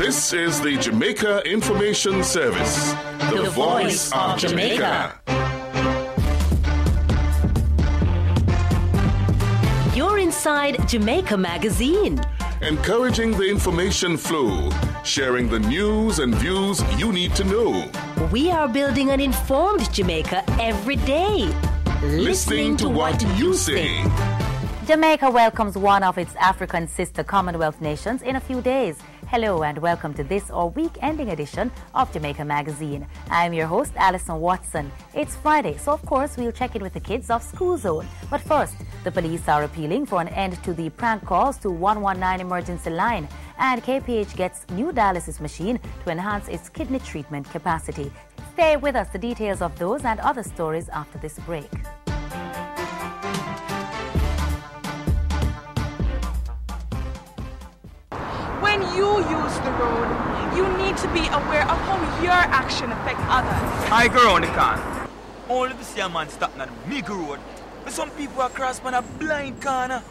This is the Jamaica Information Service, the voice of Jamaica. You're inside Jamaica Magazine. Encouraging the information flow, sharing the news and views you need to know. We are building an informed Jamaica every day. Listening to what you say. Jamaica welcomes one of its African sister Commonwealth nations in a few days. Hello and welcome to this or week-ending edition of Jamaica Magazine. I'm your host, Alison Watson. It's Friday, so of course we'll check in with the kids of School Zone. But first, the police are appealing for an end to the prank calls to 119 emergency line, and KPH gets new dialysis machine to enhance its kidney treatment capacity. Stay with us, the details of those and other stories after this break. When you use the road, you need to be aware of how your action affects others. I go around the corner. Only to see a man stopping on a big road. But some people are crossing on a blind corner.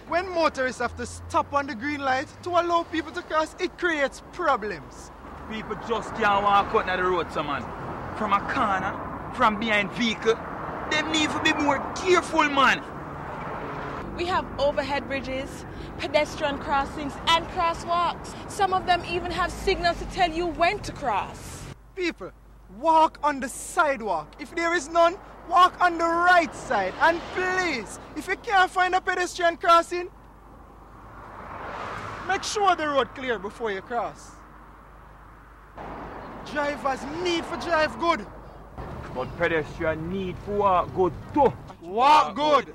When motorists have to stop on the green light to allow people to cross, it creates problems. People just can't walk out on the road, some man. From a corner, from behind vehicle. They need to be more careful, man. We have overhead bridges, pedestrian crossings, and crosswalks. Some of them even have signals to tell you when to cross. People, walk on the sidewalk. If there is none, walk on the right side. And please, if you can't find a pedestrian crossing, make sure the road clear before you cross. Drivers need to drive good. But pedestrian need to walk good too. Walk good.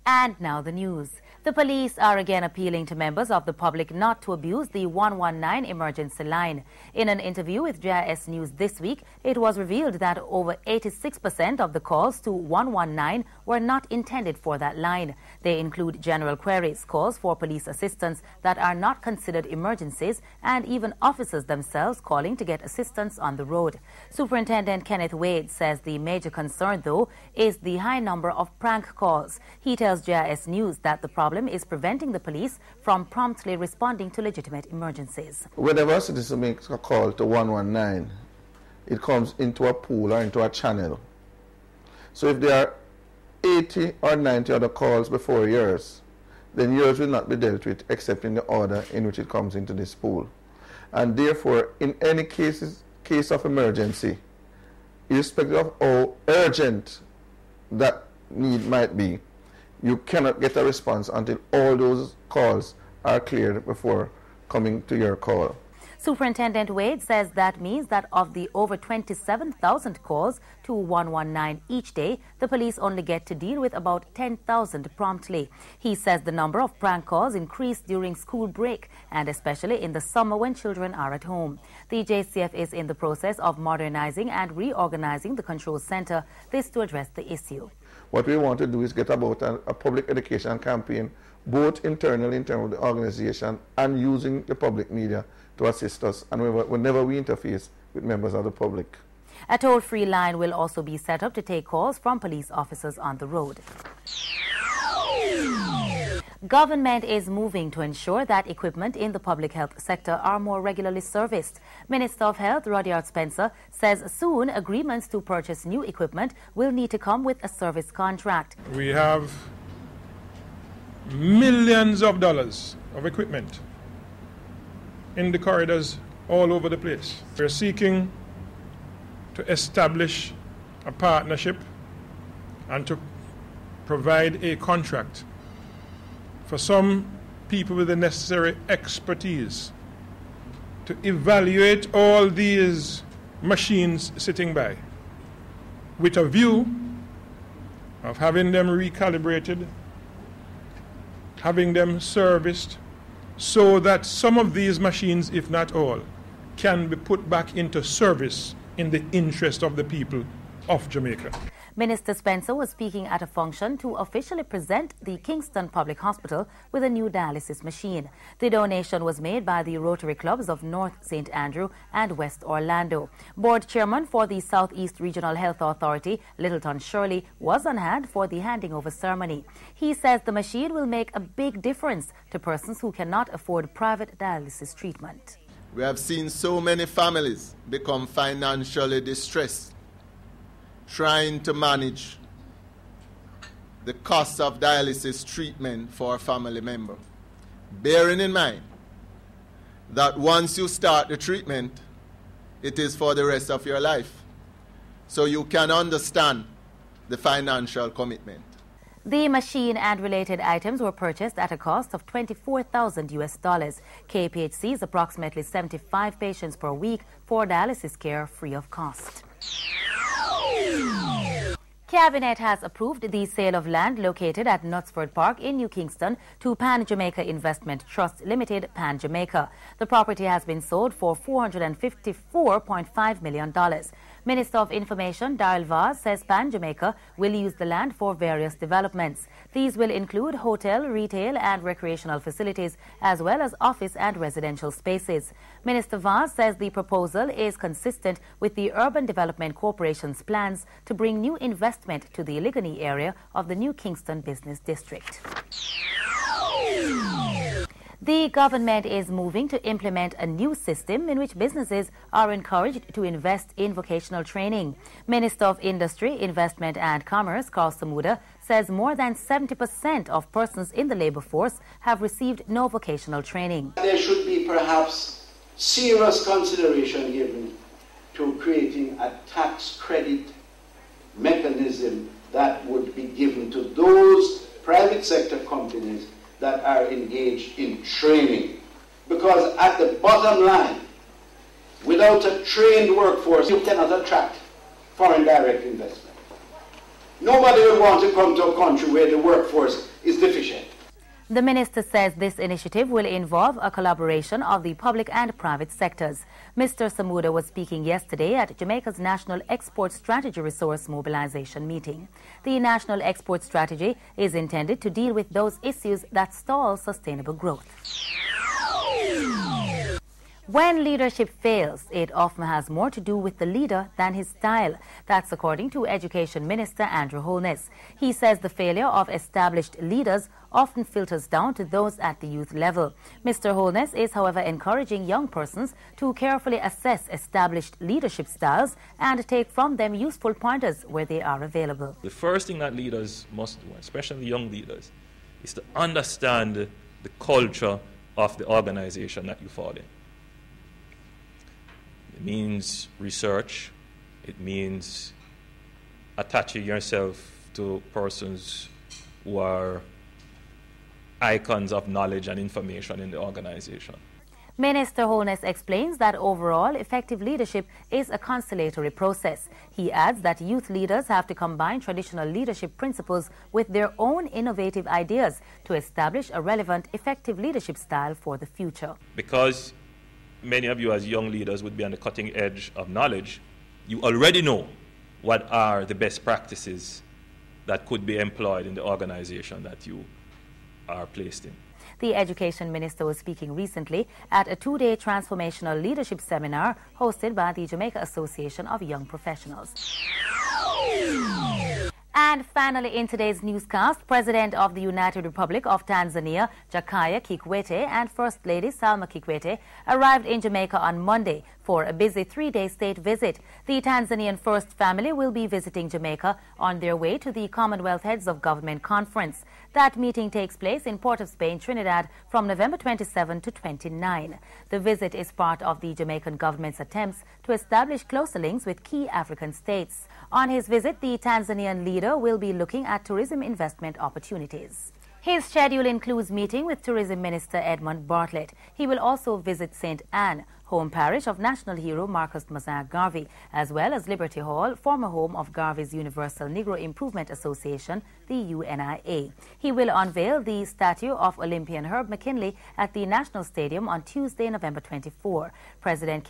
And now the news. The police are again appealing to members of the public not to abuse the 119 emergency line. In an interview with JIS News this week, it was revealed that over 86% of the calls to 119 were not intended for that line. They include general queries, calls for police assistance that are not considered emergencies, and even officers themselves calling to get assistance on the road. Superintendent Kenneth Wade says the major concern, though, is the high number of prank calls. He tells JIS News that the problem is preventing the police from promptly responding to legitimate emergencies. Whenever a citizen makes a call to 119, it comes into a pool or into a channel. So if there are 80 or 90 other calls before yours, then yours will not be dealt with except in the order in which it comes into this pool. And therefore, in any case of emergency, irrespective of how urgent that need might be, you cannot get a response until all those calls are cleared before coming to your call. Superintendent Wade says that means that of the over 27,000 calls to 119 each day, the police only get to deal with about 10,000 promptly. He says the number of prank calls increased during school break and especially in the summer when children are at home. The JCF is in the process of modernizing and reorganizing the control center, this to address the issue. What we want to do is get about a public education campaign, both internally in terms of the organization and using the public media to assist us and whenever we interface with members of the public. A toll-free line will also be set up to take calls from police officers on the road. Government is moving to ensure that equipment in the public health sector are more regularly serviced. Minister of Health Rudyard Spencer says soon agreements to purchase new equipment will need to come with a service contract. We have millions of dollars of equipment in the corridors all over the place. We're seeking to establish a partnership and to provide a contract for some people with the necessary expertise to evaluate all these machines sitting by with a view of having them recalibrated, having them serviced, so that some of these machines, if not all, can be put back into service in the interest of the people of Jamaica. Minister Spencer was speaking at a function to officially present the Kingston Public Hospital with a new dialysis machine. The donation was made by the Rotary Clubs of North St. Andrew and West Orlando. Board Chairman for the Southeast Regional Health Authority, Littleton Shirley, was on hand for the handing over ceremony. He says the machine will make a big difference to persons who cannot afford private dialysis treatment. We have seen so many families become financially distressed, trying to manage the cost of dialysis treatment for a family member. Bearing in mind that once you start the treatment, it is for the rest of your life. So you can understand the financial commitment. The machine and related items were purchased at a cost of $24,000. KPH sees approximately 75 patients per week for dialysis care free of cost. Cabinet has approved the sale of land located at Knutsford Park in New Kingston to Pan Jamaica Investment Trust Limited, Pan Jamaica. The property has been sold for $454.5 million. Minister of Information Darrell Vaz says Pan Jamaica will use the land for various developments. These will include hotel, retail and recreational facilities as well as office and residential spaces. Minister Vaz says the proposal is consistent with the Urban Development Corporation's plans to bring new investment to the Illigany area of the New Kingston Business District. The government is moving to implement a new system in which businesses are encouraged to invest in vocational training. Minister of Industry, Investment and Commerce, Karl Samuda, says more than 70% of persons in the labor force have received no vocational training. There should be perhaps serious consideration given to creating a tax credit mechanism that would be given to those private sector companies that are engaged in training. Because at the bottom line, without a trained workforce, you cannot attract foreign direct investment. Nobody will want to come to a country where the workforce is deficient. The minister says this initiative will involve a collaboration of the public and private sectors. Mr. Samuda was speaking yesterday at Jamaica's National Export Strategy Resource Mobilization meeting. The National Export Strategy is intended to deal with those issues that stall sustainable growth. When leadership fails, it often has more to do with the leader than his style. That's according to Education Minister Andrew Holness. He says the failure of established leaders often filters down to those at the youth level. Mr. Holness is, however, encouraging young persons to carefully assess established leadership styles and take from them useful pointers where they are available. The first thing that leaders must do, especially young leaders, is to understand the culture of the organization that you fall in. It means research. It means attaching yourself to persons who are icons of knowledge and information in the organization. Minister Holness explains that overall effective leadership is a conciliatory process. He adds that youth leaders have to combine traditional leadership principles with their own innovative ideas to establish a relevant, effective leadership style for the future. Because many of you as young leaders would be on the cutting edge of knowledge, you already know what are the best practices that could be employed in the organization that you are placed in. The Education Minister was speaking recently at a two-day transformational leadership seminar hosted by the Jamaica Association of Young Professionals. And finally, in today's newscast, President of the United Republic of Tanzania, Jakaya Kikwete, and First Lady Salma Kikwete arrived in Jamaica on Monday for a busy three-day state visit. The Tanzanian First family will be visiting Jamaica on their way to the Commonwealth Heads of Government Conference. That meeting takes place in Port of Spain, Trinidad, from November 27 to 29. The visit is part of the Jamaican government's attempts to establish closer links with key African states. On his visit, the Tanzanian leader will be looking at tourism investment opportunities. His schedule includes meeting with Tourism Minister Edmund Bartlett. He will also visit St. Anne, home parish of national hero Marcus Mazar Garvey, as well as Liberty Hall, former home of Garvey's Universal Negro Improvement Association, the UNIA. He will unveil the statue of Olympian Herb McKinley at the National Stadium on Tuesday, November 24. President